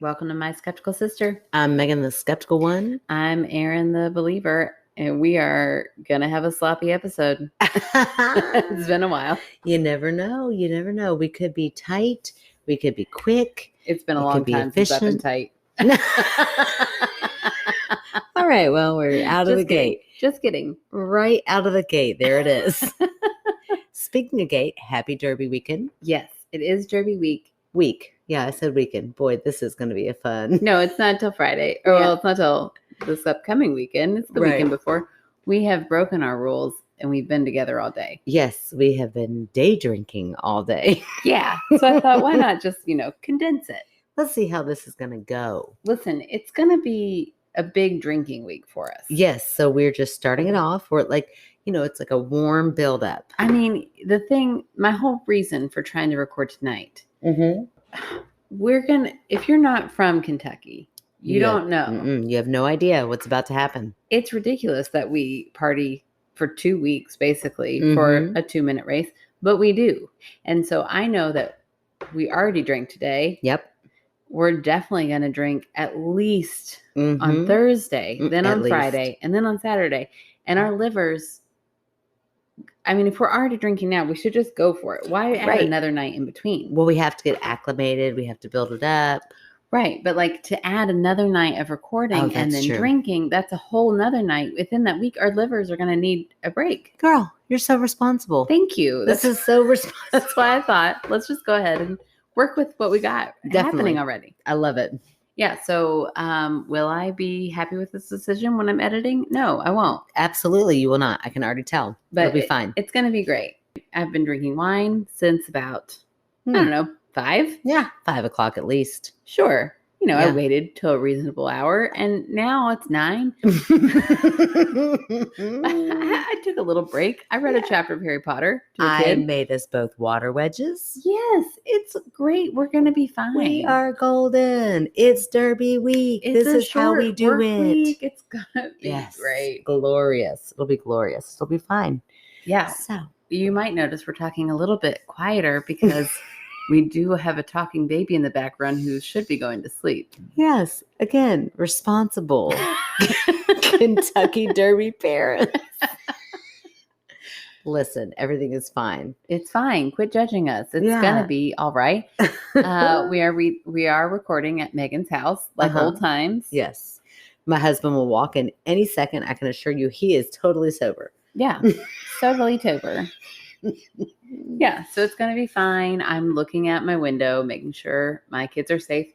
Welcome to My Skeptical Sister. I'm Megan, the skeptical one. I'm Erin, the believer, and we are going to have a sloppy episode. It's been a while. You never know. You never know. We could be tight. We could be quick. It's been a long time since I've been tight. All right. Well, we're out of the gate. Just kidding. Right out of the gate. There it is. Speaking of gate, happy Derby weekend. Yes, it is Derby week. Yeah, I said weekend. Boy, this is going to be a fun. No, it's not until Friday. Or, well, it's not until this upcoming weekend. It's the weekend before. We have broken our rules and we've been together all day. Yes, we have been day drinking all day. Yeah. So I thought, why not just, condense it? Let's see how this is going to go. Listen, it's going to be a big drinking week for us. Yes. So we're just starting it off. We're like, it's like a warm buildup. I mean, my whole reason for trying to record tonight, if you're not from Kentucky, you don't know. You have no idea what's about to happen. It's ridiculous that we party for 2 weeks, basically, for a 2-minute race, but we do. And so I know that we already drank today. Yep. We're definitely going to drink at least on Thursday, then on Friday, and then on Saturday. And our livers, I mean, if we're already drinking now, we should just go for it. Why add another night in between? Well, we have to get acclimated. We have to build it up. Right. But to add another night of recording and then drinking, that's a whole nother night. Within that week, our livers are going to need a break. Girl, you're so responsible. Thank you. This is so responsible. That's why I thought, let's just go ahead and work with what we got happening already. I love it. Yeah. So will I be happy with this decision when I'm editing? No, I won't. Absolutely. You will not. I can already tell. But it'll be fine. It's going to be great. I've been drinking wine since about, I don't know, 5? Yeah. 5 o'clock at least. Sure. I waited till a reasonable hour and now it's 9. I took a little break. I read a chapter of Harry Potter to a kid. I made us both water wedges. Yes, it's great. We're going to be fine. We are golden. It's Derby week. This is how we do it. Week. It's going to be great. Glorious. It'll be glorious. It'll be fine. Yeah. So you might notice we're talking a little bit quieter because we do have a talking baby in the background who should be going to sleep. Yes. Again, responsible Kentucky Derby parents. Listen, everything is fine. It's fine. Quit judging us. It's going to be all right. We are recording at Megan's house like old times. Yes. My husband will walk in any second. I can assure you he is totally sober. Yeah. Totally sober. Yeah, so it's going to be fine. I'm looking at my window, making sure my kids are safe.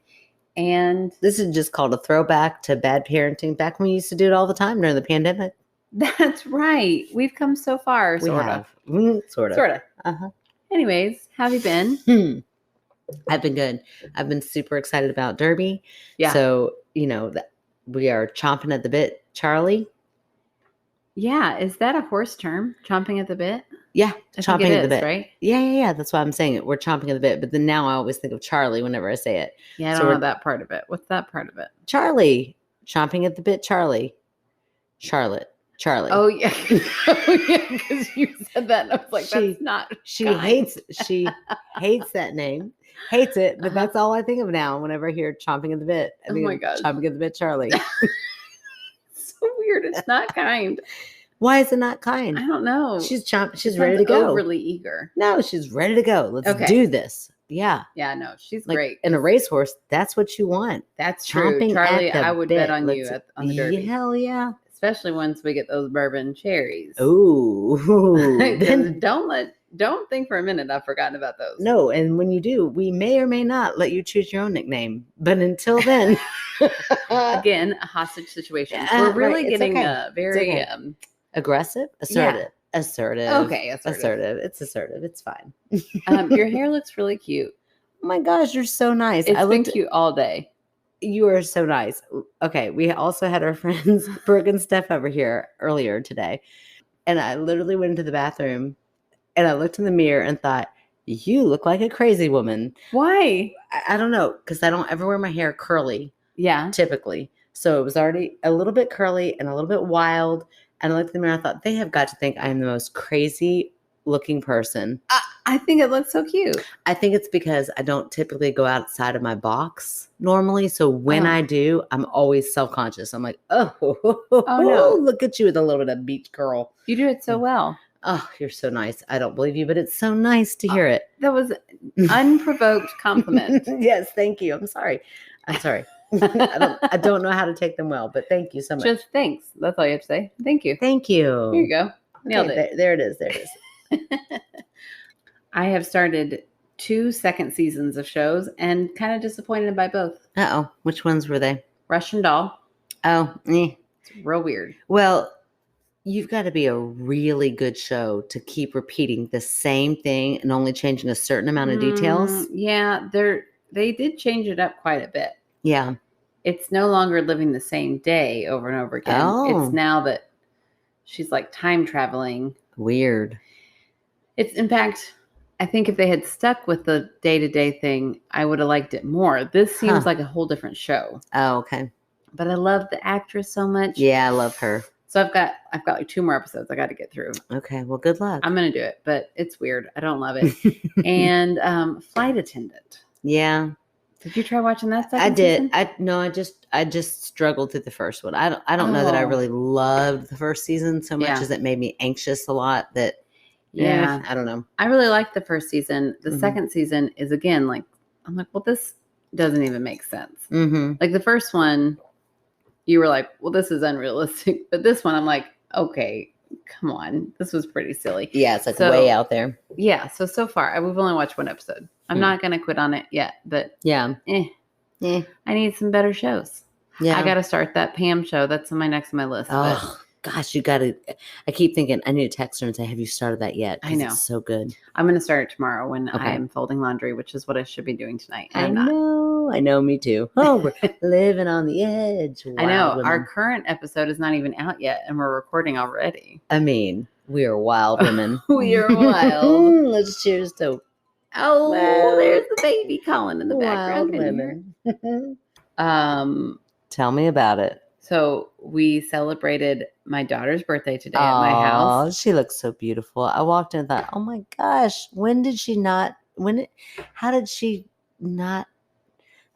And this is just called a throwback to bad parenting back when we used to do it all the time during the pandemic. That's right. We've come so far, sort of. Sort of. Anyways, how have you been? I've been good. I've been super excited about Derby. Yeah. So, we are chomping at the bit, Charlie. Yeah. Is that a horse term? Chomping at the bit? Yeah. Chomping at the bit. Right? Yeah. That's why I'm saying it. We're chomping at the bit. But then now I always think of Charlie whenever I say it. Yeah, I don't know that part of it. What's that part of it? Charlie. Chomping at the bit, Charlie. Charlotte. Charlie. Oh, yeah. Because you said that and I was like, that's not She hates that name. Hates it. But that's all I think of now whenever I hear chomping at the bit. I think my gosh. Chomping at the bit, Charlie. So weird. It's not kind. Why is it not kind? I don't know. She's ready to go. Overly eager. No, she's ready to go. Let's do this. Yeah. Yeah, no, she's great. In a racehorse, that's what you want. That's true. Chomping Charlie, at the I would bit. bet on you on the Derby. Hell yeah. Especially once we get those bourbon cherries. Ooh. Then don't think for a minute I've forgotten about those. No, and when you do, we may or may not let you choose your own nickname. But until then, again, a hostage situation. We're really getting very aggressive, assertive. Yeah. Assertive. Okay, assertive. It's assertive. It's fine. Your hair looks really cute. Oh my gosh, you're so nice. It's been cute all day. You are so nice. Okay, we also had our friends Brooke and Steph over here earlier today. And I literally went into the bathroom and I looked in the mirror and thought, you look like a crazy woman. Why? I don't know, because I don't ever wear my hair curly. Yeah. Typically. So it was already a little bit curly and a little bit wild. And I looked in the mirror and I thought, they have got to think I am the most crazy looking person. I think it looks so cute. I think it's because I don't typically go outside of my box normally. So when I do, I'm always self-conscious. I'm like, oh no, look at you with a little bit of beach curl. You do it so well. Oh, you're so nice. I don't believe you, but it's so nice to hear it. That was unprovoked compliment. Yes, thank you. I'm sorry. I don't know how to take them well, but thank you so much. Just thanks. That's all you have to say. Thank you. Thank you. Here you go. Nailed it. There it is. There it is. I have started 2 second seasons of shows and kind of disappointed by both. Uh-oh. Which ones were they? Russian Doll. Oh, It's real weird. Well, you've got to be a really good show to keep repeating the same thing and only changing a certain amount of details. Yeah, they did change it up quite a bit. Yeah. It's no longer living the same day over and over again. Oh. It's now that she's like time traveling. Weird. It's, in fact, I think if they had stuck with the day-to-day thing, I would have liked it more. This seems like a whole different show. Oh, okay. But I love the actress so much. Yeah, I love her. So I've got like 2 more episodes I got to get through. Okay, well, good luck. I'm going to do it, but it's weird. I don't love it. And Flight Attendant. Yeah. Did you try watching that second I did. season? I just struggled through the first one. I don't know that I really loved the first season so much as it made me anxious a lot that I don't know. I really liked the first season. The second season is again like I'm like, well, this doesn't even make sense. Like the first one, you were like, well, this is unrealistic. But this one, I'm like, okay, come on. This was pretty silly. Yeah, it's like way out there. Yeah. So far, we've only watched 1 episode. I'm not going to quit on it yet, but I need some better shows. Yeah. I got to start that Pam show. That's next on my list. Oh, gosh, you got to. I keep thinking I need to text her and say, have you started that yet? I know. It's so good. I'm going to start it tomorrow when I am folding laundry, which is what I should be doing tonight. I know, me too. Oh, we're living on the edge. I know. Women. Our current episode is not even out yet, and we're recording already. I mean, we are wild women. We are wild. Let's cheers to. Oh, there's the baby calling in the background. Women. Tell me about it. So we celebrated my daughter's birthday today at my house. Oh, she looks so beautiful. I walked in and thought, oh my gosh, how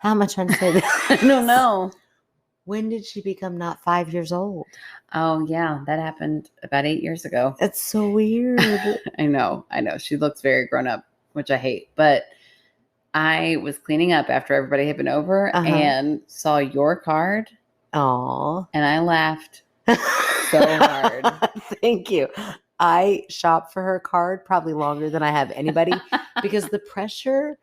am I trying to say this? I don't know. When did she become not 5 years old? Oh, yeah. That happened about 8 years ago. That's so weird. I know. She looks very grown up, which I hate. But I was cleaning up after everybody had been over and saw your card. Aw. And I laughed so hard. Thank you. I shopped for her card probably longer than I have anybody because the pressure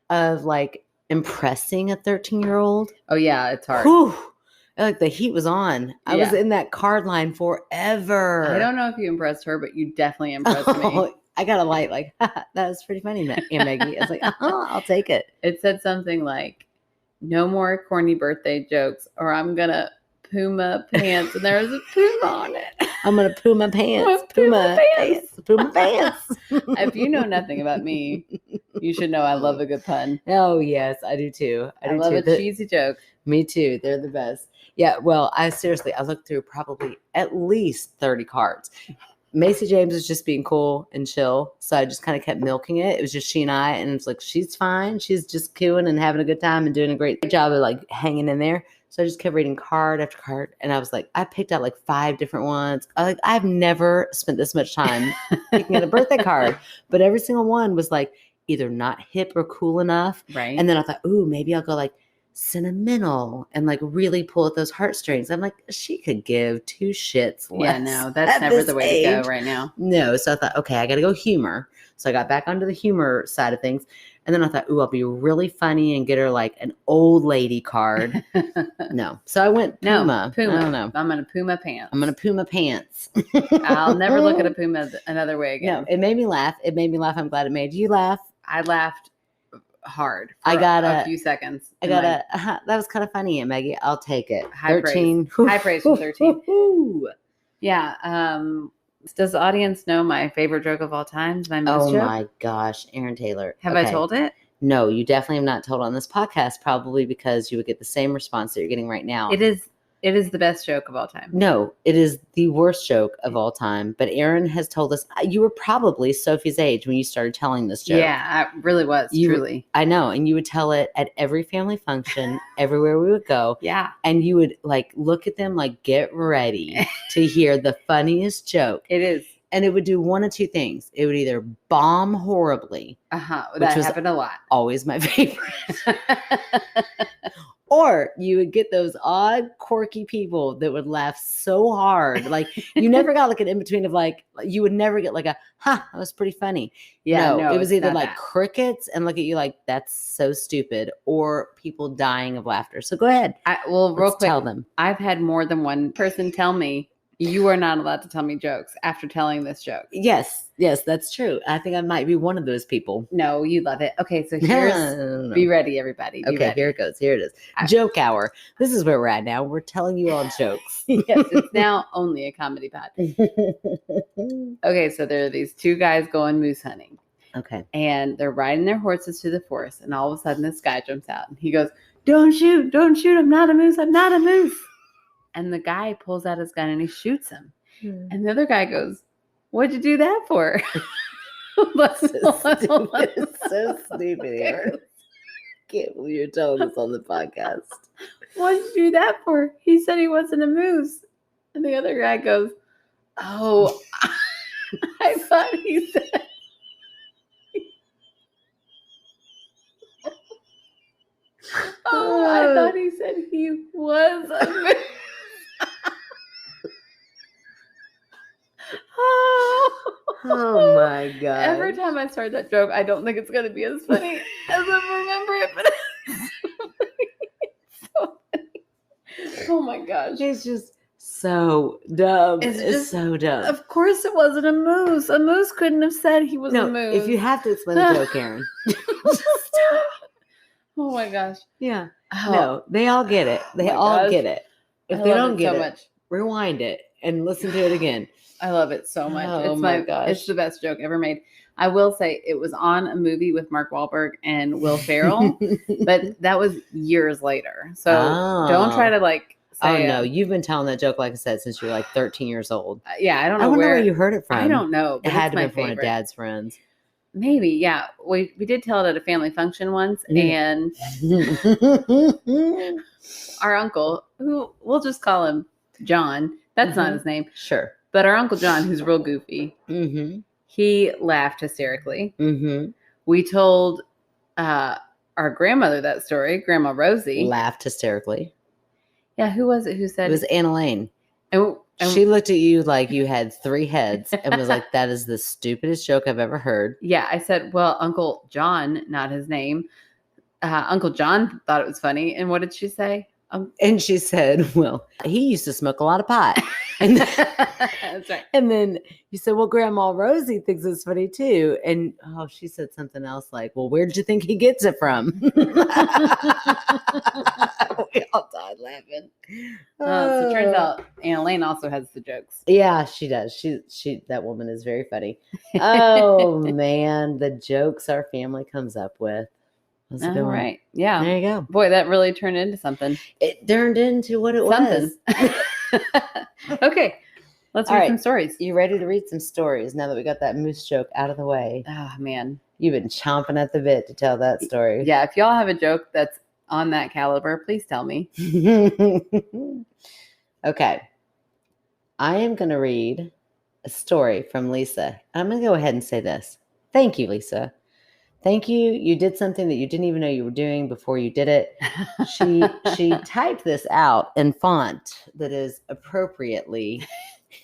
of like impressing a 13-year-old. Oh, yeah. It's hard. Whew, like the heat was on. I was in that card line forever. I don't know if you impressed her, but you definitely impressed me. I got a light like, that was pretty funny, Aunt Maggie. I was like, I'll take it. It said something like, no more corny birthday jokes or I'm going to Puma pants. And there was a Puma on it. I'm going to Puma pants. Puma pants. Puma pants. If you know nothing about me, you should know I love a good pun. Oh, yes, I do too. I love a cheesy joke. Me too. They're the best. Yeah, well, I looked through probably at least 30 cards. Macy James was just being cool and chill. So I just kind of kept milking it. It was just she and I. And it's like, she's fine. She's just cooing and having a good time and doing a great job of like hanging in there. So I just kept reading card after card. And I was like, I picked out like 5 different ones. I've never spent this much time picking out a birthday card. But every single one was like either not hip or cool enough. Right. And then I thought, ooh, maybe I'll go like sentimental and like really pull at those heartstrings. I'm like, she could give 2 shits less. Yeah, no, that's never the way to go right now. No. So I thought, okay, I got to go humor. So I got back onto the humor side of things. And then I thought, ooh, I'll be really funny and get her like an old lady card. No. So I went Puma. Puma. I don't know. I'm going to Puma pants. I'm going to Puma pants. I'll never look at a Puma another way again. No, it made me laugh. I'm glad it made you laugh. I laughed hard. I got a few seconds. That was kind of funny, Aunt Maggie. I'll take it. High 13. Praise. High praise for 13. Yeah. Does the audience know my favorite joke of all time? Oh my gosh, Aaron Taylor. Have I told it? No, you definitely have not told on this podcast, probably because you would get the same response that you're getting right now. It is It is the best joke of all time. No, it is the worst joke of all time. But Aaron has told us you were probably Sophie's age when you started telling this joke. Yeah, I really was, truly. I know. And you would tell it at every family function, everywhere we would go. Yeah. And you would like look at them like, get ready to hear the funniest joke. It is. And it would do one of two things. It would either bomb horribly. That happened a lot. Always my favorite. Or you would get those odd, quirky people that would laugh so hard. Like, you never got like an in-between of like, you would never get like a, that was pretty funny. Yeah, no, it was either like crickets and look at you like, that's so stupid, or people dying of laughter. So go ahead. Real quick, tell them. I've had more than one person tell me, you are not allowed to tell me jokes after telling this joke. Yes, that's true. I think I might be one of those people. No, you love it. Okay, so here's, no. Be ready, everybody. Be ready. Here it goes. Here it is. Joke hour. This is where we're at now. We're telling you all jokes. Yes, it's now only a comedy pod. Okay, so there are these two guys going moose hunting. Okay. And they're riding their horses through the forest, and all of a sudden this guy jumps out, and he goes, don't shoot, I'm not a moose, I'm not a moose. And the guy pulls out his gun and he shoots him. And the other guy goes, what'd you do that for? It's so stupid here. Can't believe you're telling us on the podcast. What'd you do that for? He said he wasn't a moose. And the other guy goes, oh, I thought he said. I thought he said he was a moose. Oh my God. Every time I start that joke, I don't think it's going to be as funny as I remember it, but it's so funny. Oh my gosh. It's just so dumb. It's just so dumb. Of course it wasn't a moose. A moose couldn't have said he was a moose. If you have to explain the joke, Karen. Oh my gosh. Yeah. No, they all get it. They all get it. If they don't get it, rewind it and listen to it again. I love it so much. Oh my gosh. It's the best joke ever made. I will say it was on a movie with Mark Wahlberg and Will Ferrell, but that was years later. So don't try to like say. Oh no, you've been telling that joke, like I said, since you were like 13 years old. Yeah, I don't know I wonder where you heard it from. I don't know. It had to be from one of Dad's friends. Maybe, yeah. We did tell it at a family function once, and our uncle, who we'll just call him John, that's not his name. Sure. But our Uncle John, who's real goofy, he laughed hysterically. We told our grandmother that story, Grandma Rosie. Laughed hysterically. Yeah, who was it who said? It was Anna Lane. And she looked at you like you had 3 heads and was like, that is the stupidest joke I've ever heard. Yeah, I said, well, Uncle John, not his name. Uncle John thought it was funny. And what did she say? And she said, well, he used to smoke a lot of pot. And that's right. And then you said, well, Grandma Rosie thinks it's funny too. And she said something else like, well, where did you think he gets it from? We all died laughing. So it turns out Anna Lane also has the jokes. Yeah, she does. She that woman is very funny. Oh man, the jokes our family comes up with. That's a good one. Right. Yeah. There you go. Boy, that really turned into something. It turned into what it was. Okay. Let's read some stories. You ready to read some stories now that we got that moose joke out of the way? Oh, man. You've been chomping at the bit to tell that story. Yeah. If y'all have a joke that's on that caliber, please tell me. Okay. I am going to read a story from Lisa. I'm going to go ahead and say this. Thank you, Lisa. Thank you. You did something that you didn't even know you were doing before you did it. She typed this out in font that is appropriately.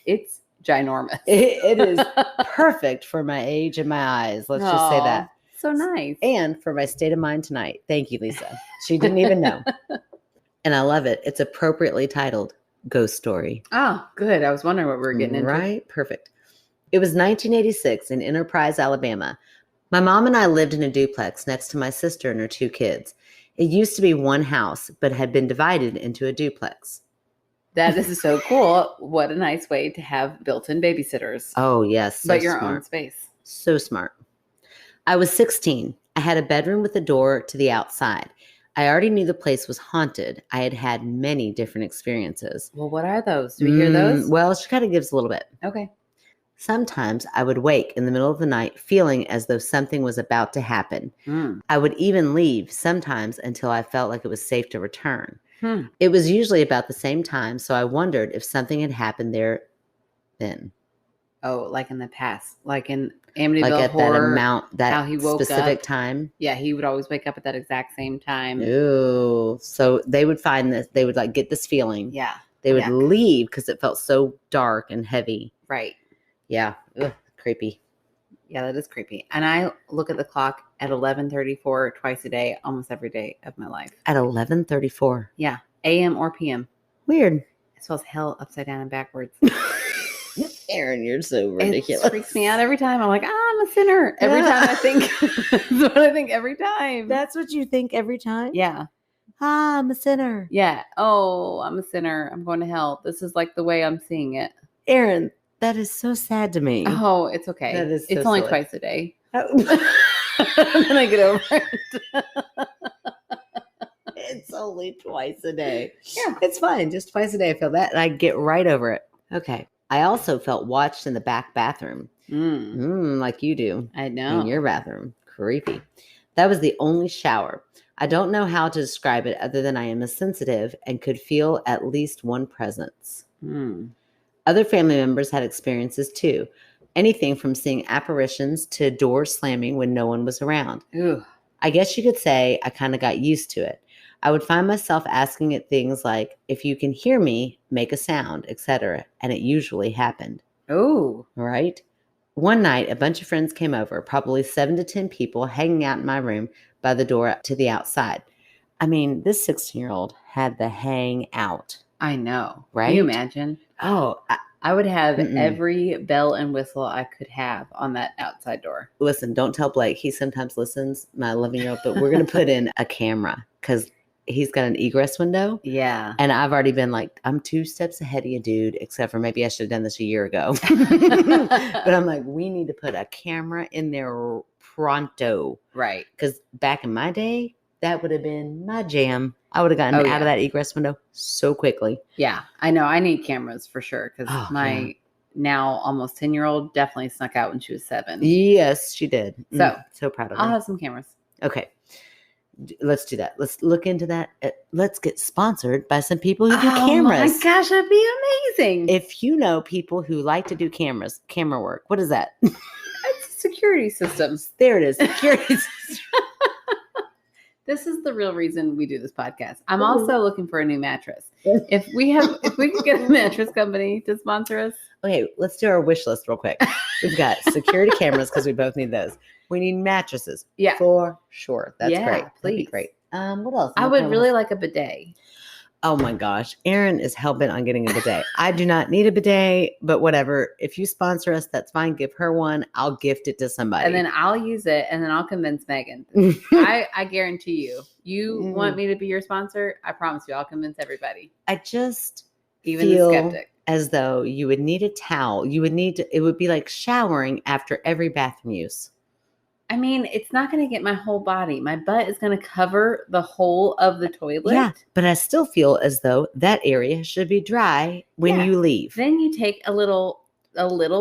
It's ginormous. It is perfect for my age and my eyes. Let's just say that. So nice. And for my state of mind tonight. Thank you, Lisa. She didn't even know. And I love it. It's appropriately titled Ghost Story. Oh, good. I was wondering what we were getting into. Right? Perfect. It was 1986 in Enterprise, Alabama. My mom and I lived in a duplex next to my sister and her 2 kids. It used to be one house, but had been divided into a duplex. That is so cool. What a nice way to have built-in babysitters. Oh, yes. So but your smart. own space. So smart. I was 16. I had a bedroom with a door to the outside. I already knew the place was haunted. I had had many different experiences. Well, what are those? Do we hear those? Well, she kind of gives a little bit. Okay. Sometimes I would wake in the middle of the night feeling as though something was about to happen. I would even leave sometimes until I felt like it was safe to return. It was usually about the same time, so I wondered if something had happened there then. Oh, like in the past, like in Amityville like at Horror, that amount, that how he woke specific up. time. Yeah, he would always wake up at that exact same time. Ooh, so they would find this. They would like get this feeling. Yeah, they would leave because it felt so dark and heavy. Right. Yeah. Ugh, creepy. Yeah, that is creepy. And I look at the clock at 11:34 twice a day, almost every day of my life. At 11:34. Yeah, a.m. or p.m. Weird. It spells hell upside down and backwards. Erin, you're so ridiculous. It freaks me out every time. I'm like, I'm a sinner. Every time I think. That's what I think every time. That's what you think every time? Yeah. I'm a sinner. Yeah. Oh, I'm a sinner. I'm going to hell. This is like the way I'm seeing it. Erin, that is so sad to me. Oh, it's okay. That is so it's only silly. Twice a day. And then I get over it. It's only twice a day. Yeah. It's fine. Just twice a day I feel that and I get right over it. Okay. I also felt watched in the back bathroom. Like you do. I know. In your bathroom. Creepy. That was the only shower. I don't know how to describe it other than I am a sensitive and could feel at least one presence. Other family members had experiences too. Anything from seeing apparitions to doors slamming when no one was around. Ugh. I guess you could say I kind of got used to it. I would find myself asking it things like, if you can hear me, make a sound, etc. And it usually happened. Oh. Right? One night, a bunch of friends came over, probably 7 to 10 people hanging out in my room by the door to the outside. I mean, this 16-year-old had the hang out. I know. Right? Can you imagine? Oh, I would have every bell and whistle I could have on that outside door. Listen, don't tell Blake. He sometimes listens, my 11-year-old, but we're going to put in a camera because he's got an egress window. Yeah. And I've already been like, I'm 2 steps ahead of you, dude, except for maybe I should have done this a year ago. But I'm like, we need to put a camera in there pronto. Right. Because back in my day, that would have been my jam. I would have gotten out of that egress window so quickly. Yeah, I know. I need cameras for sure because my now almost 10-year-old definitely snuck out when she was 7. Yes, she did. So proud of her. I'll have some cameras. Okay. Let's do that. Let's look into that. Let's get sponsored by some people who do cameras. Oh my gosh, that'd be amazing. If you know people who like to do camera work, what is that? It's security systems. There it is. Security systems. This is the real reason we do this podcast. I'm also looking for a new mattress. If we could get a mattress company to sponsor us. Okay, let's do our wish list real quick. We've got security cameras because we both need those. We need mattresses. Yeah. For sure. That's great. Please. That'd be great. What else? I would really like a bidet. Oh my gosh. Erin is hell-bent on getting a bidet. I do not need a bidet, but whatever. If you sponsor us, that's fine. Give her one. I'll gift it to somebody. And then I'll use it and then I'll convince Megan. I guarantee you want me to be your sponsor? I promise you, I'll convince everybody. I just even feel the skeptic. As though you would need a towel. It would be like showering after every bathroom use. I mean, it's not going to get my whole body. My butt is going to cover the whole of the toilet. Yeah, but I still feel as though that area should be dry when you leave. Then you take a little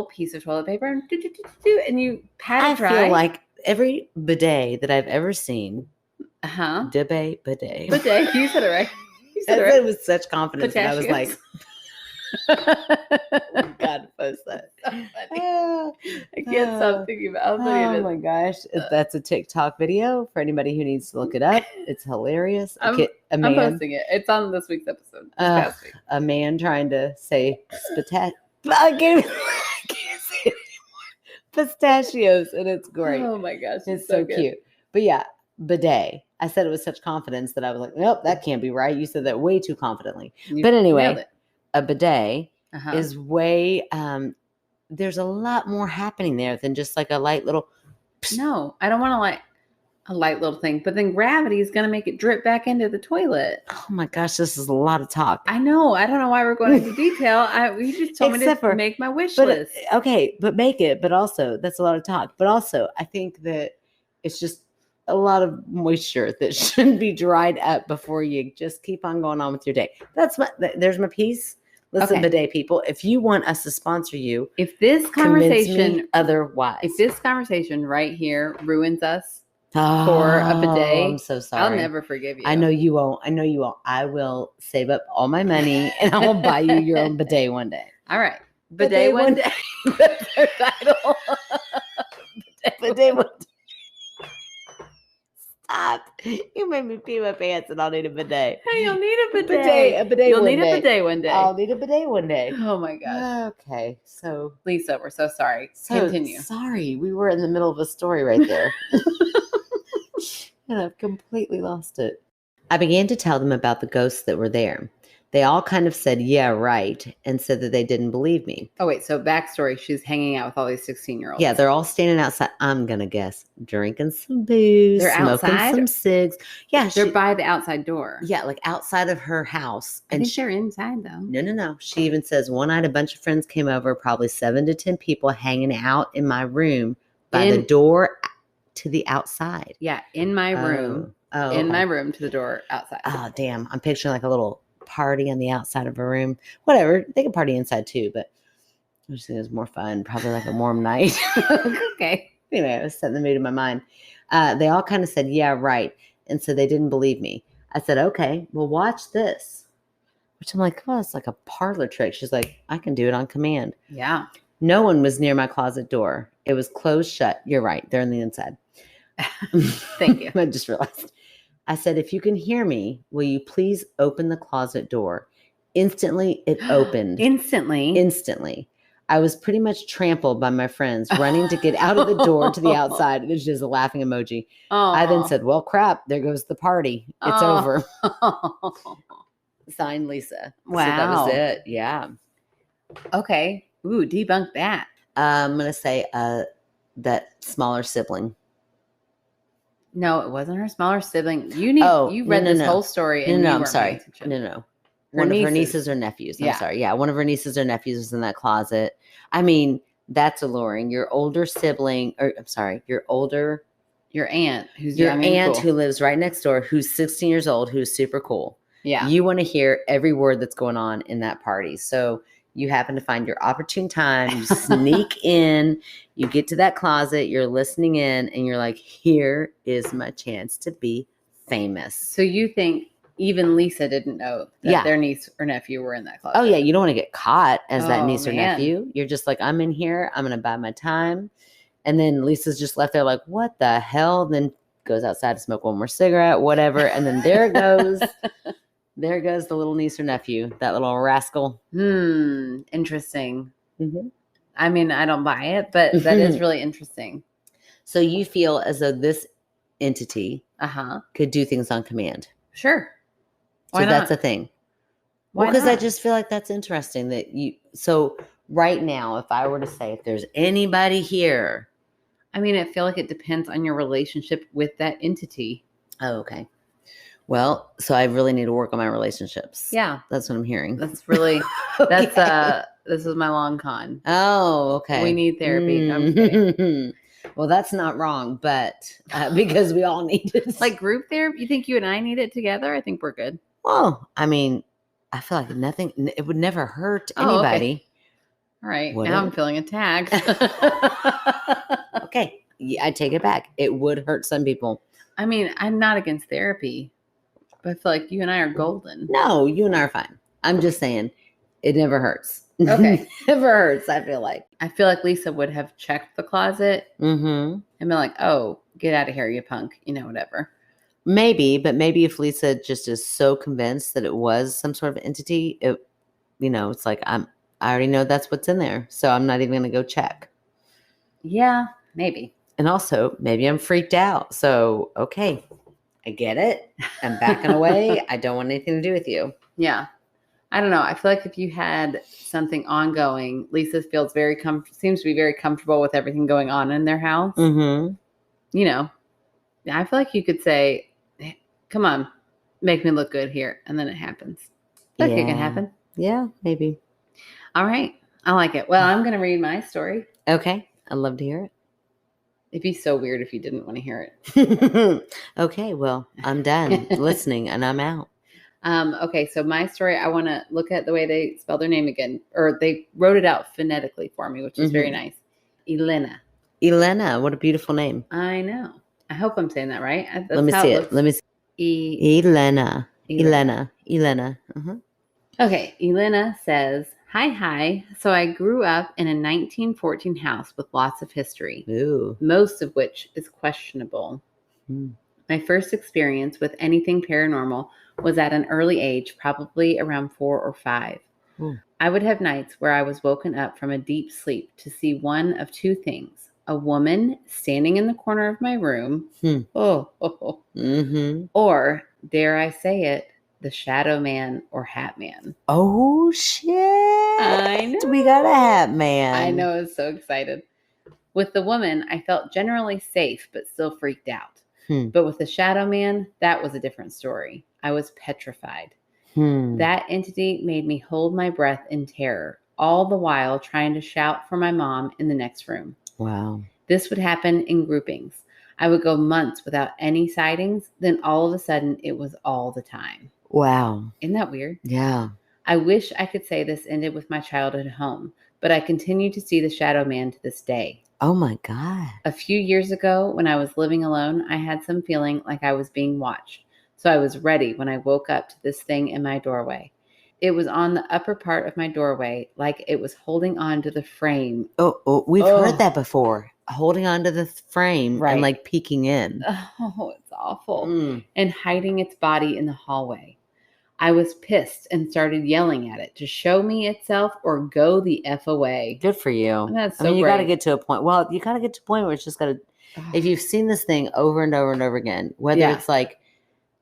piece of toilet paper and you pat it dry. I feel like every bidet that I've ever seen. Bidet. Bidet. You said it right. I said it with such confidence that I was like, oh God, post that. So I can't stop thinking about it. Oh my gosh. That's a TikTok video for anybody who needs to look it up. It's hilarious. I'm posting it. It's on this week's episode. Past week. A man trying to say I can't say it anymore. Pistachios, and it's great. Oh my gosh. It's so cute. But yeah, bidet. I said it with such confidence that I was like, nope, that can't be right. You said that way too confidently. But anyway, a bidet is way, there's a lot more happening there than just like a light little. No, I don't want to like a light little thing, but then gravity is going to make it drip back into the toilet. Oh my gosh, this is a lot of talk. I know. I don't know why we're going into detail. You just told me to make my wish list. Okay, but make it. But also, that's a lot of talk. But also, I think that it's just a lot of moisture that should be dried up before you just keep on going on with your day. There's my piece. Listen, bidet people, if you want us to sponsor you, if this conversation otherwise, if this conversation right here ruins us for a bidet, I'm so sorry. I'll never forgive you. I know you won't. I will save up all my money and I will buy you your own bidet one day. All right. Bidet one day. That's our title. Bidet one day. Stop. You made me pee my pants and I'll need a bidet. Hey, you'll need a bidet. A bidet You'll one need day. a bidet one day. I'll need a bidet one day. Oh my gosh. Okay. So Lisa, we're so sorry. Continue. Sorry. We were in the middle of a story right there. And I've completely lost it. I began to tell them about the ghosts that were there. They all kind of said, yeah, right, and said that they didn't believe me. Oh, wait. So backstory, she's hanging out with all these 16-year-olds. Yeah, they're all standing outside. I'm going to guess. Drinking some booze. They're smoking outside? some cigs. Yeah. They're by the outside door. Yeah, like outside of her house. I think they're inside, though. No. She even says, one night a bunch of friends came over, probably 7 to 10 people hanging out in my room by the door to the outside. Yeah, in my room. My room to the door outside. Oh, damn. I'm picturing like a little party on the outside of a room. Whatever. They can party inside too, but I just think it was more fun. Probably like a warm night. Okay. Anyway, I was setting the mood in my mind. They all kind of said, yeah, right. And so they didn't believe me. I said, okay, well, watch this. Which I'm like, oh, it's like a parlor trick. She's like, I can do it on command. Yeah. No one was near my closet door. It was closed shut. You're right. They're on the inside. Thank you. I just realized. I said, if you can hear me, will you please open the closet door? Instantly, it opened. Instantly. I was pretty much trampled by my friends running to get out of the door to the outside. There's just a laughing emoji. I then said, well, crap, there goes the party. It's over. Signed, Lisa. Wow. So that was it. Yeah. Okay. Ooh, debunk that. I'm going to say that smaller sibling. No, it wasn't her smaller sibling. You read this whole story. And I'm sorry. No. One of her nieces or nephews. I'm sorry. Yeah, one of her nieces or nephews was in that closet. I mean, that's alluring. Your older sibling, your aunt, who's your aunt cool. Who lives right next door, who's 16 years old, who's super cool. Yeah. You want to hear every word that's going on in that party. So you happen to find your opportune time, you sneak in, you get to that closet, you're listening in, and you're like, here is my chance to be famous. So you think even Lisa didn't know that their niece or nephew were in that closet? Oh, yeah. You don't want to get caught as that niece or nephew. You're just like, I'm in here. I'm going to buy my time. And then Lisa's just left there like, what the hell? Then goes outside to smoke one more cigarette, whatever. And then there it goes. There goes the little niece or nephew, that little rascal. Interesting. Mm-hmm. I mean, I don't buy it, but that is really interesting. So you feel as though this entity could do things on command. Sure. Why not? That's a thing. Well, because I just feel like that's interesting that so right now, if I were to say, if there's anybody here. I mean, I feel like it depends on your relationship with that entity. Oh, okay. Well, so I really need to work on my relationships. Yeah. That's what I'm hearing. That's really, this is my long con. Oh, okay. We need therapy. No, I'm kidding. Well, that's not wrong, but because we all need it. Like group therapy? You think you and I need it together? I think we're good. Well, I mean, I feel like it would never hurt anybody. Okay. All right. Now I'm feeling attacked. Okay. I take it back. It would hurt some people. I mean, I'm not against therapy, but I feel like you and I are golden. No, you and I are fine. I'm just saying it never hurts. Okay. It never hurts, I feel like. I feel like Lisa would have checked the closet and been like, oh, get out of here, you punk. Whatever. Maybe, but maybe if Lisa just is so convinced that it was some sort of entity, it's like I already know that's what's in there, so I'm not even going to go check. Yeah, maybe. And also, maybe I'm freaked out. So, okay, I get it. I'm backing away. I don't want anything to do with you. Yeah. I don't know. I feel like if you had something ongoing, Lisa feels seems to be very comfortable with everything going on in their house. Mm-hmm. I feel like you could say, hey, come on, make me look good here. And then it happens. I think it can happen. Yeah, maybe. All right. I like it. Well, I'm going to read my story. Okay. I'd love to hear it. It'd be so weird if you didn't want to hear it. Okay, well, I'm done listening and I'm out. Okay, so my story, I want to look at the way they spell their name again, or they wrote it out phonetically for me, which is very nice. Elena. Elena, what a beautiful name. I know. I hope I'm saying that right. That's Let me how see it it. looks. Let me see. Elena. Uh-huh. Okay, Elena says, Hi. So I grew up in a 1914 house with lots of history, most of which is questionable. My first experience with anything paranormal was at an early age, probably around 4 or 5. I would have nights where I was woken up from a deep sleep to see one of two things. A woman standing in the corner of my room. Or, dare I say it, the shadow man or hat man. Oh, shit. I know. We got a hat man. I know. I was so excited. With the woman, I felt generally safe, but still freaked out. But with the shadow man, that was a different story. I was petrified. That entity made me hold my breath in terror, all the while trying to shout for my mom in the next room. Wow. This would happen in groupings. I would go months without any sightings. Then all of a sudden, it was all the time. Wow. Isn't that weird? Yeah. I wish I could say this ended with my childhood home, but I continue to see the shadow man to this day. Oh my God. A few years ago, when I was living alone, I had some feeling like I was being watched. So I was ready when I woke up to this thing in my doorway. It was on the upper part of my doorway, like it was holding on to the frame. We've heard that before. Holding on to the frame and like peeking in. Oh, it's awful. And hiding its body in the hallway. I was pissed and started yelling at it to show me itself or go the F away. Good for you. That's so you got to get to a point. Well, you got to get to a point where it's just got to, if you've seen this thing over and over and over again, whether it's like,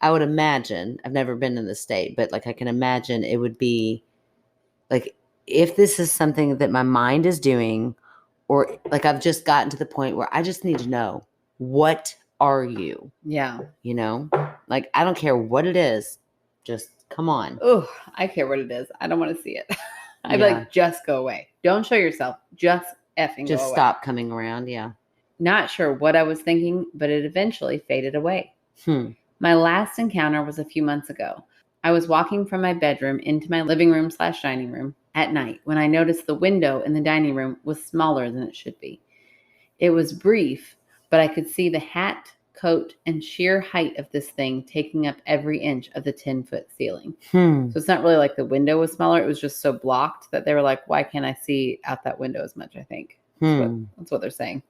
I would imagine, I've never been in the state, but like I can imagine it would be like, if this is something that my mind is doing, or like I've just gotten to the point where I just need to know, what are you? Yeah. You know, like I don't care what it is. Just come on. Oh, I care what it is. I don't want to see it. I'd be like, just go away. Don't show yourself. Just effing just go away. Stop coming around. Yeah. Not sure what I was thinking, but it eventually faded away. My last encounter was a few months ago. I was walking from my bedroom into my living room / dining room at night when I noticed the window in the dining room was smaller than it should be. It was brief, but I could see the hat, coat, and sheer height of this thing taking up every inch of the 10-foot ceiling. So it's not really like the window was smaller. It was just so blocked that they were like, why can't I see out that window as much, I think. That's what they're saying.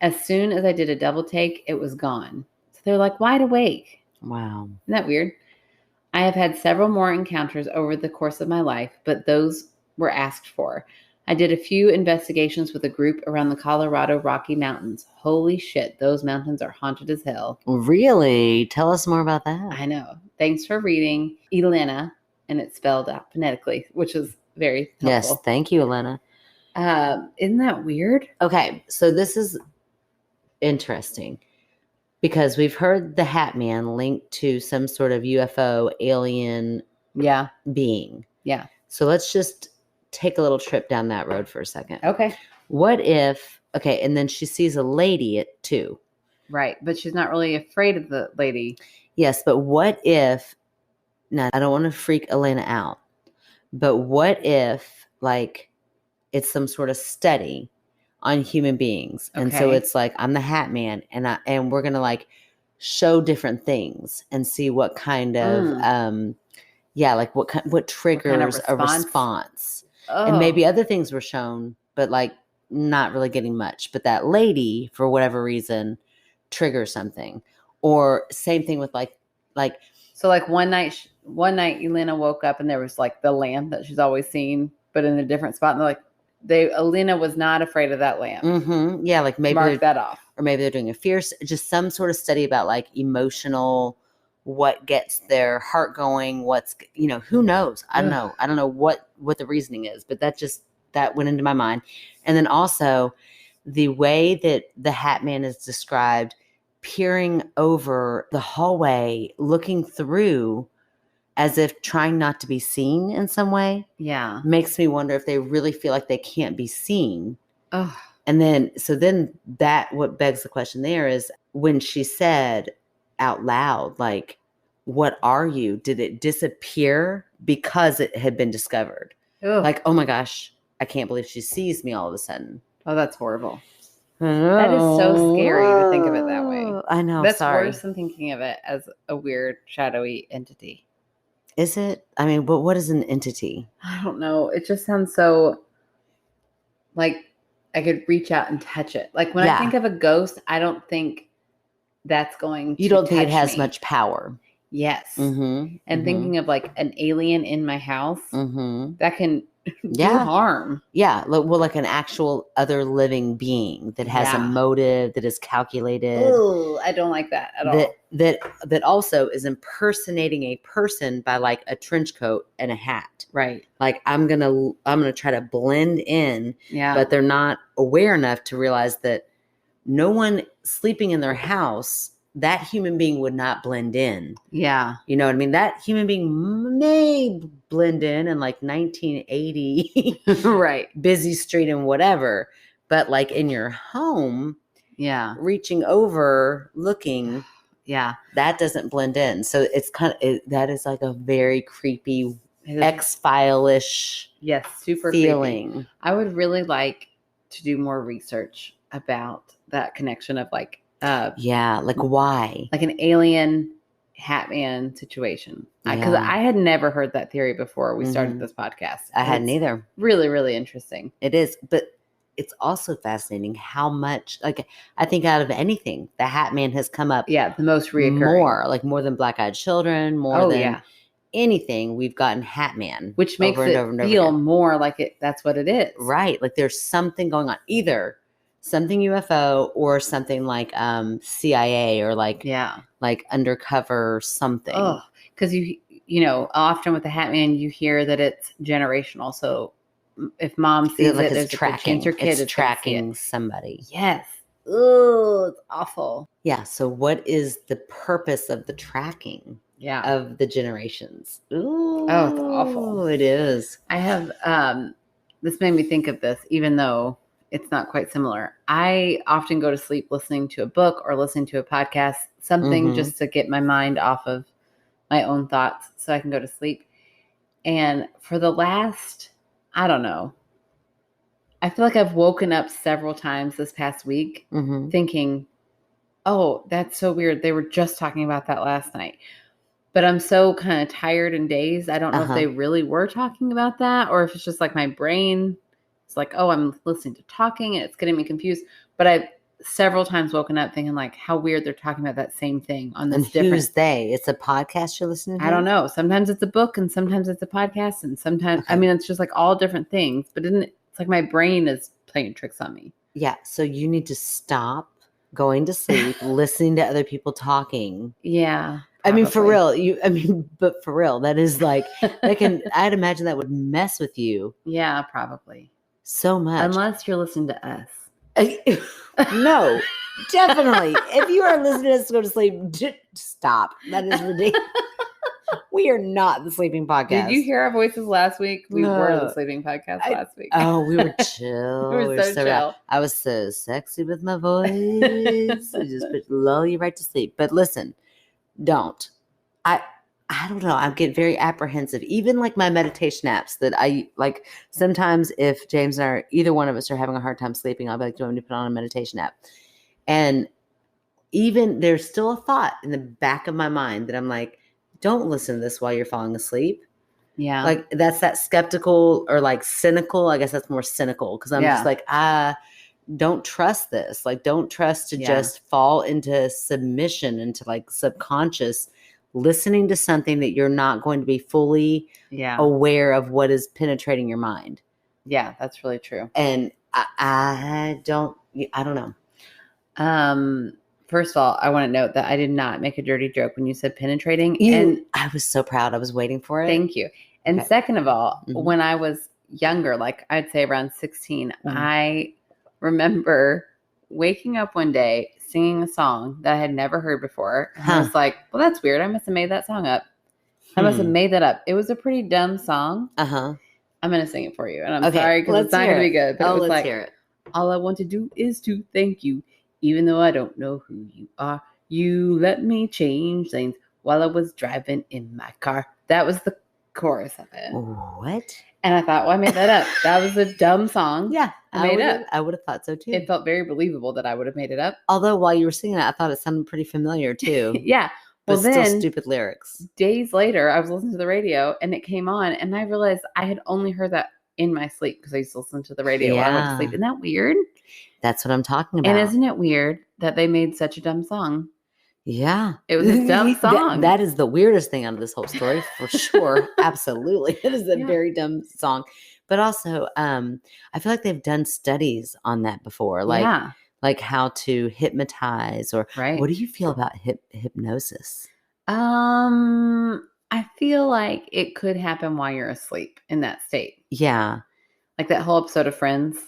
As soon as I did a double take, it was gone. So they're like, wide awake. Wow. Isn't that weird? I have had several more encounters over the course of my life, but those were asked for. I did a few investigations with a group around the Colorado Rocky Mountains. Holy shit, those mountains are haunted as hell. Really? Tell us more about that. I know. Thanks for reading, Elena, and it's spelled out phonetically, which is very helpful. Yes, thank you, Elena. Isn't that weird? Okay, so this is interesting because we've heard the Hat Man linked to some sort of UFO alien being. Yeah. So let's just take a little trip down that road for a second. Okay. What if, and then she sees a lady too. Right, but she's not really afraid of the lady. Yes, but what if, now I don't want to freak Elena out, but what if like it's some sort of study on human beings. And so it's like, I'm the Hat Man and we're going to like show different things and see what kind of, like what triggers kind of a response. And maybe other things were shown, but like not really getting much, but that lady for whatever reason triggers something. Or same thing with like, so like one night Elena woke up and there was like the lamp that she's always seen, but in a different spot. And they're like, Elena was not afraid of that lamp. Mm-hmm. Yeah, like maybe mark that off, or maybe they're doing a just some sort of study about like emotional, what gets their heart going, what's who knows? I don't know. I don't know what the reasoning is, but that went into my mind. And then also the way that the Hat Man is described, peering over the hallway, looking through, as if trying not to be seen in some way. Yeah. Makes me wonder if they really feel like they can't be seen. And then, what begs the question there is when she said out loud, like, what are you? Did it disappear because it had been discovered? Ugh. Like, oh my gosh, I can't believe she sees me all of a sudden. Oh, that's horrible. That is so scary to think of it that way. I know. That's sorry. worse than thinking of it as a weird, shadowy entity. Is it? I mean, but what is an entity? I don't know. It just sounds so like I could reach out and touch it. Like when I think of a ghost, I don't think that's going to You don't think it has me. much power. Yes. Mm-hmm. And thinking of like an alien in my house, that can do harm. Yeah. Well, like an actual other living being that has a motive, that is calculated. Oh, I don't like that at all. That also is impersonating a person by like a trench coat and a hat. Right. Like I'm gonna try to blend in. Yeah. But they're not aware enough to realize that no one sleeping in their house, that human being would not blend in. Yeah. You know what I mean? That human being may blend in like 1980. Right. Busy street and whatever. But like in your home, reaching over, looking, that doesn't blend in. So it's that is like a very creepy X-File-ish super feeling. Creepy. I would really like to do more research about that connection of like like why? Like an alien Hatman situation. Because I had never heard that theory before we started this podcast. I hadn't either. Really, really interesting. It is. But it's also fascinating how much, like, I think out of anything, the Hatman has come up. Yeah, the most reoccurring. More than Black-Eyed Children, more than anything, we've gotten Hatman. Which makes it feel more like that's what it is. Right. Like there's something going on. Either something UFO or something like CIA or like undercover something. Oh, because you know, often with the Hatman, you hear that it's generational. So if mom sees it, there's a good chance your kid is tracking somebody. Yes. Oh, it's awful. Yeah. So what is the purpose of the tracking? Of the generations? Ooh, oh, it's awful. It is. I have this made me think of this, even though it's not quite similar. I often go to sleep listening to a book or listening to a podcast, something just to get my mind off of my own thoughts so I can go to sleep. And for the last, I don't know, I feel like I've woken up several times this past week thinking, oh, that's so weird. They were just talking about that last night. But I'm so kind of tired and dazed. I don't know if they really were talking about that or if it's just like my brain. It's like, oh, I'm listening to talking and it's getting me confused. But I've several times woken up thinking like how weird they're talking about that same thing on this different. Who's they? It's a podcast you're listening to? I don't know. Sometimes it's a book and sometimes it's a podcast and sometimes, I mean, it's just like all different things. But it's like my brain is playing tricks on me. Yeah. So you need to stop going to sleep, listening to other people talking. Yeah. Probably. I mean, but for real, that is like, I'd imagine that would mess with you. Yeah, probably. So much. Unless you're listening to us. No, definitely. If you are listening to us go to sleep, stop. That is ridiculous. We are not the sleeping podcast. Did you hear our voices last week? We were the sleeping podcast last week. Oh, we were chill. We were so chill. I was so sexy with my voice. I just lull you right to sleep. But listen, don't. I don't know. I get very apprehensive. Even like my meditation apps that I like sometimes if James and I, either one of us are having a hard time sleeping, I'll be like, do you want me to put on a meditation app? And even there's still a thought in the back of my mind that I'm like, don't listen to this while you're falling asleep. Yeah. Like that's that skeptical or like cynical. I guess that's more cynical because I'm just like, don't trust this. Like, don't trust to just fall into submission, into like subconscious listening to something that you're not going to be fully aware of what is penetrating your mind. Yeah, that's really true. And I don't know. First of all, I want to note that I did not make a dirty joke when you said penetrating. And I was so proud. I was waiting for it. Thank you. And second of all, when I was younger, like I'd say around 16, I remember waking up one day singing a song that I had never heard before. And I was like, well, that's weird. I must have made that song up. I must have made that up. It was a pretty dumb song. I'm going to sing it for you. And I'm sorry because it's not going to be good. But it was let's like, hear it. All I want to do is to thank you, even though I don't know who you are. You let me change lanes while I was driving in my car. That was the chorus of it. What? And I thought, well, I made that up. That was a dumb song. Yeah, I made it up. I would have thought so too. It felt very believable that I would have made it up. Although while you were singing it, I thought it sounded pretty familiar too. Yeah. Well, But then, still stupid lyrics. Days later, I was listening to the radio and it came on, and I realized I had only heard that in my sleep because I used to listen to the radio while I went to sleep. Isn't that weird? That's what I'm talking about. And isn't it weird that they made such a dumb song? Yeah. It was a dumb song. That is the weirdest thing out of this whole story, for sure. Absolutely. It is a very dumb song. But also, I feel like they've done studies on that before. Like how to hypnotize, or what do you feel about hypnosis? I feel like it could happen while you're asleep in that state. Yeah. Like that whole episode of Friends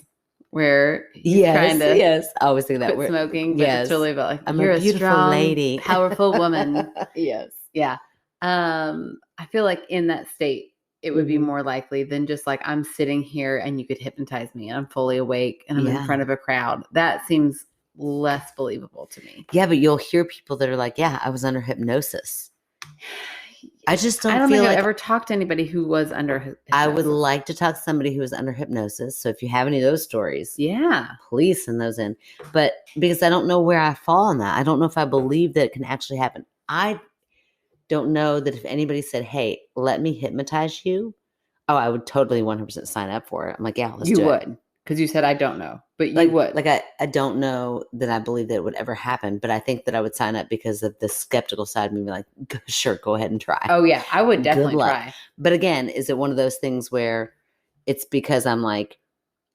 where he's trying to I always think that quit smoking, but it's really about like, I'm you're a beautiful strong, lady, powerful woman. Yes. Yeah. I feel like in that state, it would be more likely than just like I'm sitting here and you could hypnotize me and I'm fully awake and I'm in front of a crowd. That seems less believable to me. Yeah, but you'll hear people that are like, yeah, I was under hypnosis. I just don't I don't feel think like I've ever talked to anybody who was under hypnosis. I would like to talk to somebody who was under hypnosis. So if you have any of those stories, please send those in. But because I don't know where I fall on that. I don't know if I believe that it can actually happen. I don't know that if anybody said, hey, let me hypnotize you, I would totally 100% sign up for it. I'm like, yeah, let's do it. You would. Because you said, I don't know, but you would. Like, I don't know that I believe that it would ever happen, but I think that I would sign up because of the skeptical side of me, like, sure, go ahead and try. Oh, yeah, I would definitely try. But again, is it one of those things where it's because I'm like,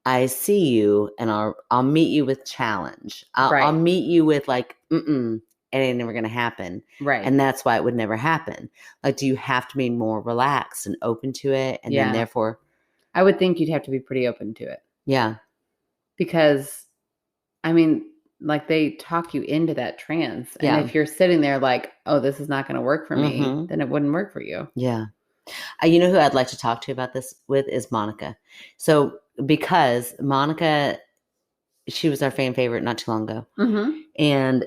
I see you and I'll meet you with challenge. I'll meet you with like, it ain't never going to happen. Right. And that's why it would never happen. Like, do you have to be more relaxed and open to it? And then therefore, I would think you'd have to be pretty open to it. Yeah. Because, I mean, like they talk you into that trance. And if you're sitting there like, oh, this is not going to work for me, then it wouldn't work for you. Yeah. You know who I'd like to talk to you about this with is Monica. So because Monica, she was our fan favorite not too long ago. And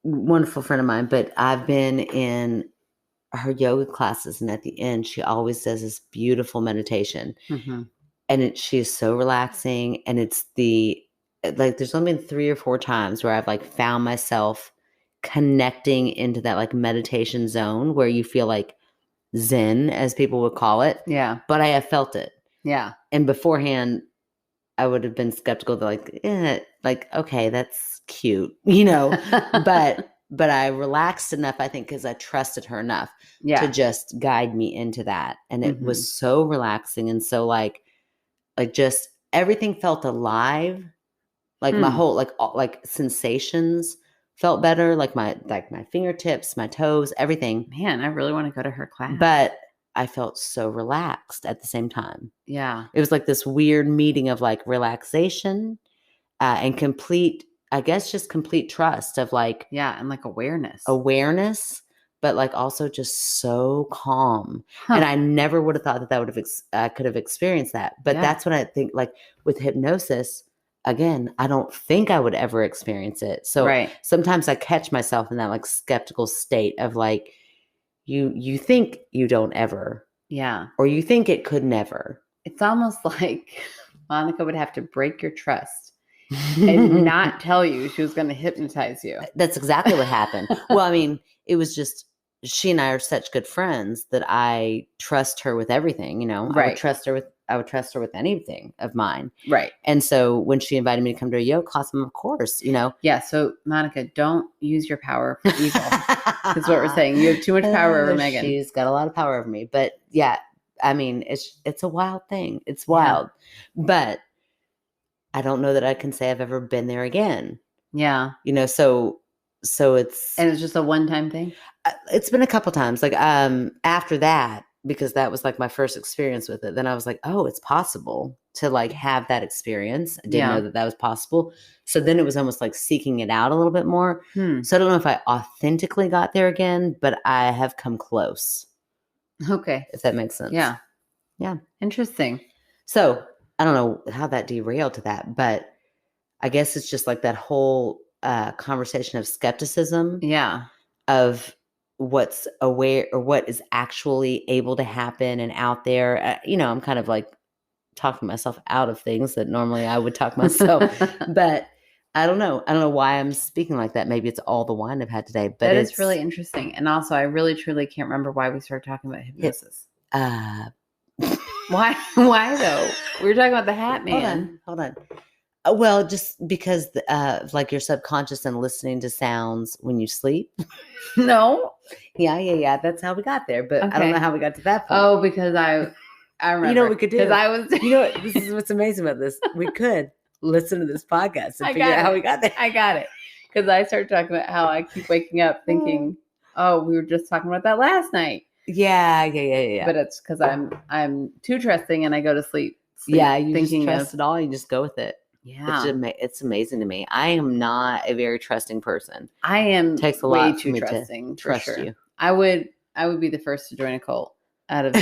wonderful friend of mine, but I've been in her yoga classes. And at the end, she always does this beautiful meditation. And she is so relaxing. And it's there's only been 3 or 4 times where I've like found myself connecting into that like meditation zone where you feel like Zen, as people would call it. Yeah. But I have felt it. Yeah. And beforehand, I would have been skeptical that okay, that's cute, but I relaxed enough, I think, because I trusted her enough to just guide me into that. And it was so relaxing. And so like just everything felt alive. Like my whole, like sensations felt better. Like my fingertips, my toes, everything. Man, I really want to go to her class. But I felt so relaxed at the same time. Yeah. It was like this weird meeting of like relaxation and complete, I guess, just complete trust of like. Yeah. And like awareness. But like also just so calm. And I never would have thought that I could have experienced that. But that's what I think, like with hypnosis, again, I don't think I would ever experience it. So sometimes I catch myself in that like skeptical state of like, you think you don't ever. Yeah. Or you think it could never. It's almost like Monica would have to break your trust and not tell you she was going to hypnotize you. That's exactly what happened. Well, I mean, it was just, she and I are such good friends that I trust her with everything, I would trust her with anything of mine. Right. And so when she invited me to come to a yoga class, of course, Yeah. So Monica, don't use your power for evil. That's what we're saying. You have too much power over Megan. She's got a lot of power over me. But yeah, I mean, it's a wild thing. It's wild. Yeah. But I don't know that I can say I've ever been there again. Yeah. So it's. And it's just a one-time thing? It's been a couple times. Like after that, because that was like my first experience with it. Then I was like, oh, it's possible to like have that experience. I didn't know that was possible. So then it was almost like seeking it out a little bit more. So I don't know if I authentically got there again, but I have come close. Okay. If that makes sense. Yeah. Yeah. Interesting. So I don't know how that derailed to that, but I guess it's just like that whole conversation of skepticism. Yeah. Of what's aware or what is actually able to happen and out there. I'm kind of like talking myself out of things that normally I would talk myself, but I don't know. I don't know why I'm speaking like that. Maybe it's all the wine I've had today, but that is really interesting. And also, I really, truly can't remember why we started talking about hypnosis. Why though? We were talking about the Hat Man. Hold on. Well, just because like your subconscious and listening to sounds when you sleep. No. Yeah. That's how we got there. But okay. I don't know how we got to that point. Oh, because I remember. You know what we could do? Because I was. This is what's amazing about this. We could listen to this podcast and figure out how we got there. I got it. Because I started talking about how I keep waking up thinking, oh, we were just talking about that last night. Yeah. But it's because I'm too trusting and I go to sleep. Yeah, you thinking just trust it all. You just go with it. Yeah, it's amazing to me. I am not a very trusting person. I am. It takes a way lot too for me trusting. To trust you. I would be the first to join a cult out of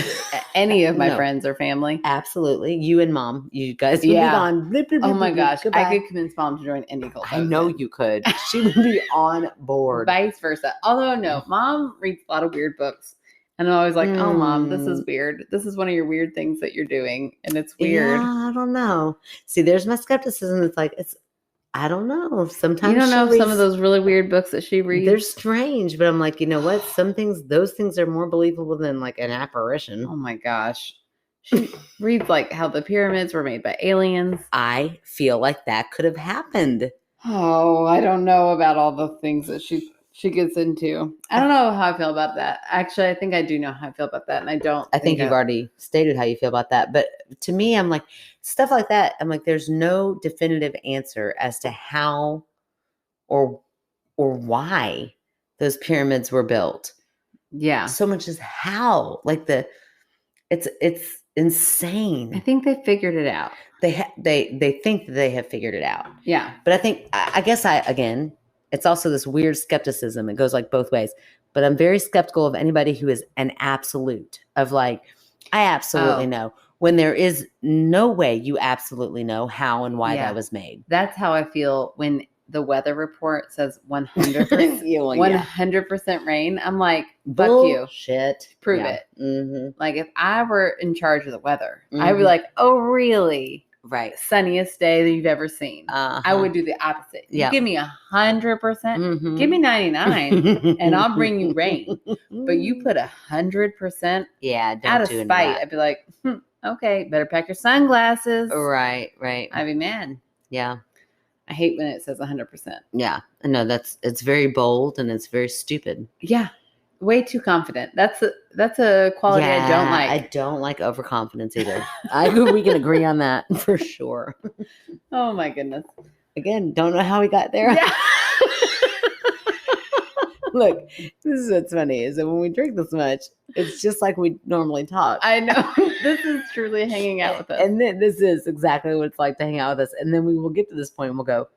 any of my friends or family. Absolutely, you and Mom, you guys would be gone. Blip, blip, oh my gosh, goodbye. I could convince Mom to join any cult. I know you could. She would be on board. Vice versa. Although no, Mom reads a lot of weird books. And I'm always like, oh, Mom, this is weird. This is one of your weird things that you're doing. And it's weird. Yeah, I don't know. See, there's my skepticism. It's like, I don't know. Sometimes you don't know if some of those really weird books that she reads. They're strange, but I'm like, you know what? Those things are more believable than like an apparition. Oh my gosh. She reads like how the pyramids were made by aliens. I feel like that could have happened. Oh, I don't know about all the things that she gets into. I don't know how I feel about that. Actually, I think I do know how I feel about that. And I think you've already stated how you feel about that. But to me, I'm like, stuff like that. I'm like, there's no definitive answer as to how or why those pyramids were built. Yeah. So much as how. Like it's insane. I think they figured it out. They think that they have figured it out. Yeah. But I guess again, it's also this weird skepticism. It goes like both ways. But I'm very skeptical of anybody who is an absolute of like, I absolutely know, when there is no way you absolutely know how and why that was made. That's how I feel when the weather report says 100%, 100% rain. I'm like, fuck you. Shit. Prove it. Mm-hmm. Like if I were in charge of the weather, I'd be like, oh, really? Right. Sunniest day that you've ever seen. I would do the opposite. You give me 100%, give me 99 and I'll bring you rain. But you put 100% out of spite. I'd be like, okay, better pack your sunglasses. Right. I'd be mad. Yeah. I hate when it says 100%. Yeah. No, it's very bold and it's very stupid. Yeah. Way too confident. That's a quality I don't like. I don't like overconfidence either. We can agree on that for sure. Oh my goodness. Again, don't know how we got there. Yeah. Look, this is what's funny is that when we drink this much, it's just like we normally talk. I know. This is truly hanging out with us. And then this is exactly what it's like to hang out with us. And then we will get to this point and we'll go,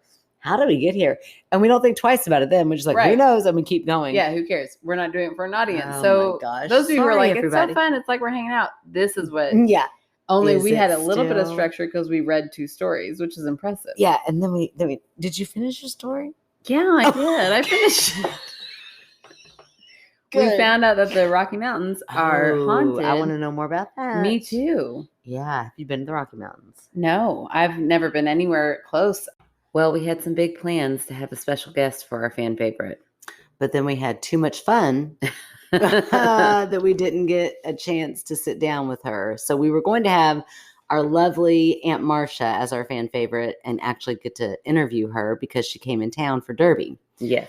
how did we get here? And we don't think twice about it then. We're just like, who knows? And we keep going. Yeah, who cares? We're not doing it for an audience. Oh my gosh. Those of you who are like, it's so fun. It's like we're hanging out. This is what. Yeah. Only we had a little bit of structure because we read 2 stories, which is impressive. Yeah. And then we did you finish your story? Yeah, I did. I finished it. We found out that the Rocky Mountains are haunted. I want to know more about that. Me too. Yeah. Have you been to the Rocky Mountains? No, I've never been anywhere close. Well, we had some big plans to have a special guest for our fan favorite. But then we had too much fun that we didn't get a chance to sit down with her. So we were going to have our lovely Aunt Marcia as our fan favorite and actually get to interview her because she came in town for Derby. Yes.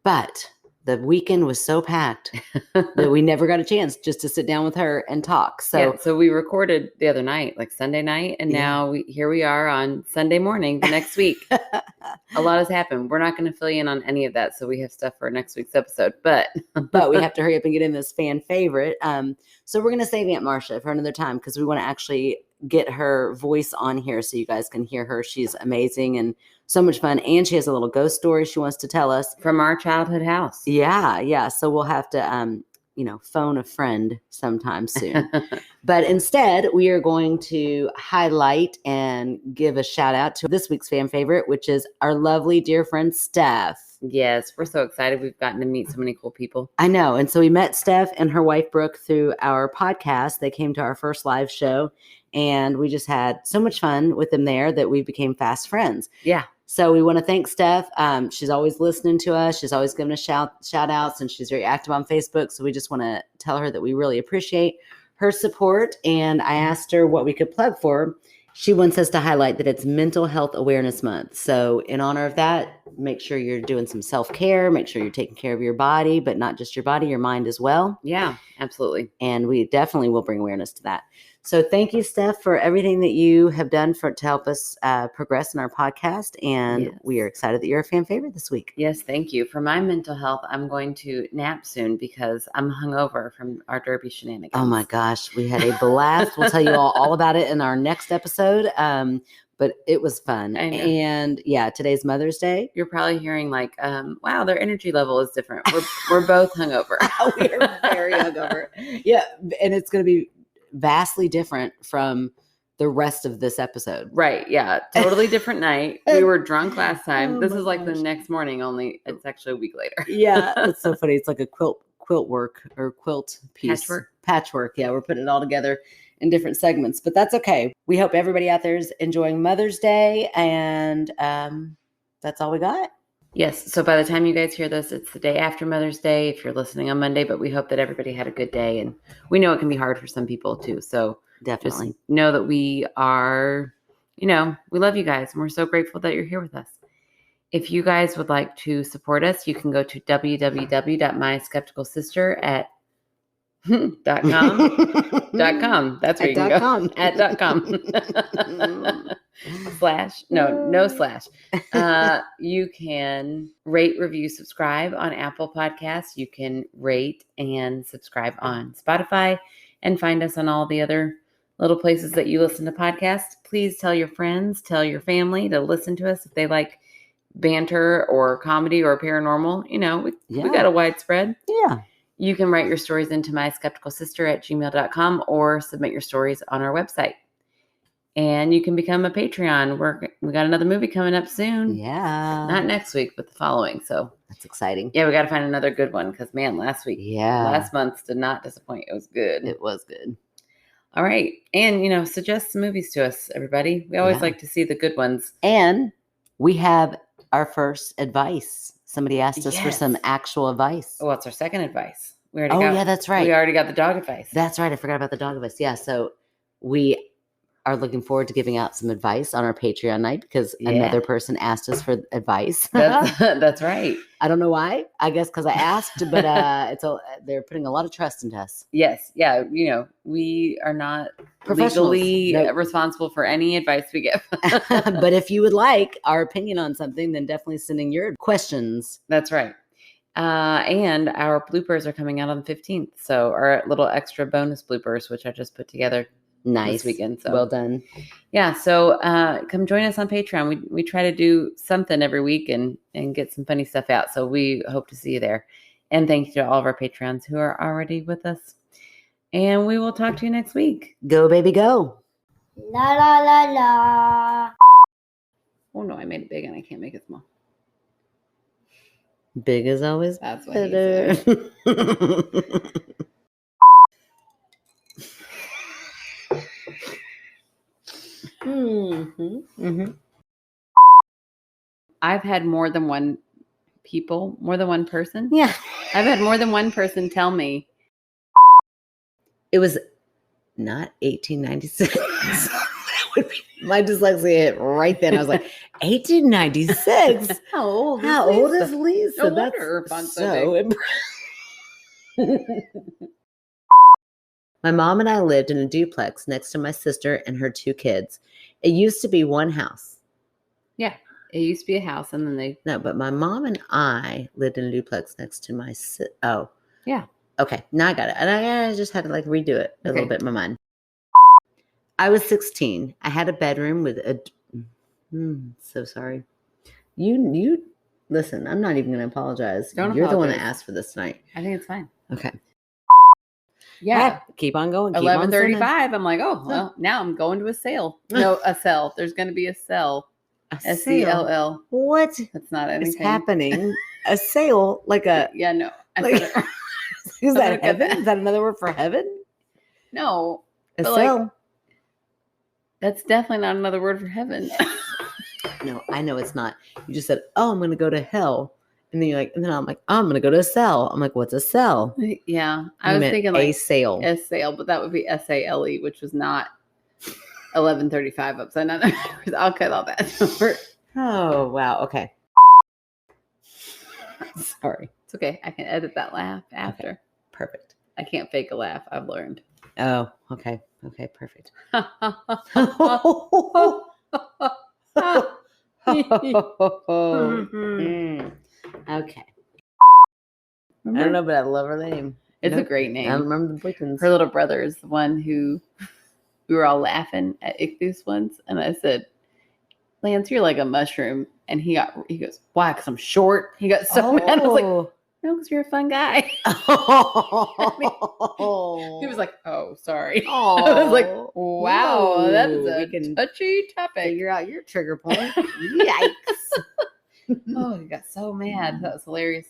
But the weekend was so packed that we never got a chance just to sit down with her and talk. So we recorded the other night, like Sunday night, and now here we are on Sunday morning the next week. A lot has happened. We're not going to fill you in on any of that, so we have stuff for next week's episode. But we have to hurry up and get in this fan favorite. So we're going to save Aunt Marcia for another time because we want to actually get her voice on here so you guys can hear her. She's amazing and so much fun. And she has a little ghost story she wants to tell us. From our childhood house. Yeah. So we'll have to phone a friend sometime soon. But instead, we are going to highlight and give a shout out to this week's fan favorite, which is our lovely dear friend, Steph. Yes, we're so excited. We've gotten to meet so many cool people. I know. And so we met Steph and her wife, Brooke, through our podcast. They came to our first live show, and we just had so much fun with them there that we became fast friends. Yeah. So we want to thank Steph. She's always listening to us. She's always giving us shout outs, and she's very active on Facebook. So we just want to tell her that we really appreciate her support. And I asked her what we could plug for her. She wants us to highlight that it's Mental Health Awareness Month. So in honor of that, make sure you're doing some self-care. Make sure you're taking care of your body, but not just your body, your mind as well. Yeah, absolutely. And we definitely will bring awareness to that. So thank you, Steph, for everything that you have done to help us progress in our podcast. And we are excited that you're a fan favorite this week. Yes, thank you. For my mental health, I'm going to nap soon because I'm hungover from our Derby shenanigans. Oh my gosh, we had a blast. We'll tell you all about it in our next episode. But it was fun. And yeah, today's Mother's Day. You're probably hearing like, wow, their energy level is different. We're both hungover. We're very hungover. Yeah, and it's going to be vastly different from the rest of this episode. Right. Yeah. Totally different night. We were drunk last time. This is like the next morning, only it's actually a week later. Yeah. It's so funny. It's like a quilt work or quilt piece. Patchwork. Yeah. We're putting it all together in different segments, but that's okay. We hope everybody out there is enjoying Mother's Day, and that's all we got. Yes. So by the time you guys hear this, it's the day after Mother's Day if you're listening on Monday, but we hope that everybody had a good day. And we know it can be hard for some people too. So definitely just know that we are, we love you guys and we're so grateful that you're here with us. If you guys would like to support us, you can go to www.myskepticalsister.com. That's where you can go. @.com. No slash. You can rate, review, subscribe on Apple Podcasts. You can rate and subscribe on Spotify and find us on all the other little places that you listen to podcasts. Please tell your friends, tell your family to listen to us if they like banter or comedy or paranormal. We got a wide spread. Yeah. You can write your stories into myskepticalsister@gmail.com or submit your stories on our website. And you can become a Patreon. We got another movie coming up soon. Yeah. Not next week, but the following. So that's exciting. Yeah, we got to find another good one because, man, last month did not disappoint. It was good. It was good. All right. And, suggest some movies to us, everybody. We always like to see the good ones. And we have our first advice. Somebody asked us for some actual advice. Oh, it's our second advice. That's right. We already got the dog advice. That's right. I forgot about the dog advice. Yeah. So we are looking forward to giving out some advice on our Patreon night because another person asked us for advice. That's right. I don't know why. I guess because I asked, but they're putting a lot of trust into us. Yes. Yeah. We are not legally responsible for any advice we give. But if you would like our opinion on something, then definitely send in your questions. That's right. And our bloopers are coming out on the 15th. So our little extra bonus bloopers, which I just put together. Nice. This weekend. So well done. Yeah. So come join us on Patreon. We try to do something every week and get some funny stuff out. So we hope to see you there. And thank you to all of our Patreons who are already with us. And we will talk to you next week. Go, baby, go. La la la la. Oh no, I made it big and I can't make it small. Big is always That's what better. I've had more than one person. Yeah. I've had more than one person tell me. It was not 1896. My dyslexia hit right then. I was like, 1896? How old is Lisa? No wonder That's so impressive. My mom and I lived in a duplex next to my sister and her 2 kids. It used to be one house. Yeah. It used to be a house and then No, but my mom and I lived in a duplex next to my Oh. Yeah. Okay. Now I got it. And I just had to redo it a little bit in my mind. I was 16. I had a bedroom with a... so sorry. You listen, I'm not even going to apologize. Don't You're apologize. the one that asked for this tonight. I think it's fine. Okay. Yeah. Keep on going. 11:35. I'm like, oh, well, now I'm going to a sale. No, a cell. There's going to be a cell. SCLL. What? That's not anything. Is happening? A sale? Like a... Yeah, no. Like, is that heaven? Is that another word for heaven? No. A sale. That's definitely not another word for heaven. No, I know it's not. You just said, oh, I'm going to go to hell. And then you're like, and then I'm like, oh, I'm going to go to a cell. I'm like, what's a cell? Yeah. I was thinking like a sale. A sale, but that would be SALE, which was not 11:35 upside down. I'll cut all that. Oh, wow. Okay. Sorry. It's okay. I can edit that laugh after. Okay. Perfect. I can't fake a laugh. I've learned. Oh, okay. Okay, perfect. Okay. Remember? I don't know, but I love her name. It's a great name. I don't remember the Boykins. Her little brother is the one who we were all laughing at Ichthus once, and I said, Lance, you're like a mushroom. And he goes, why? Because I'm short. He got so mad. I was like, no, because you're a fun guy. He was like, oh, sorry. I was like, wow, that's a touchy topic. Figure out your trigger point. Yikes. Oh, he got so mad. That was hilarious.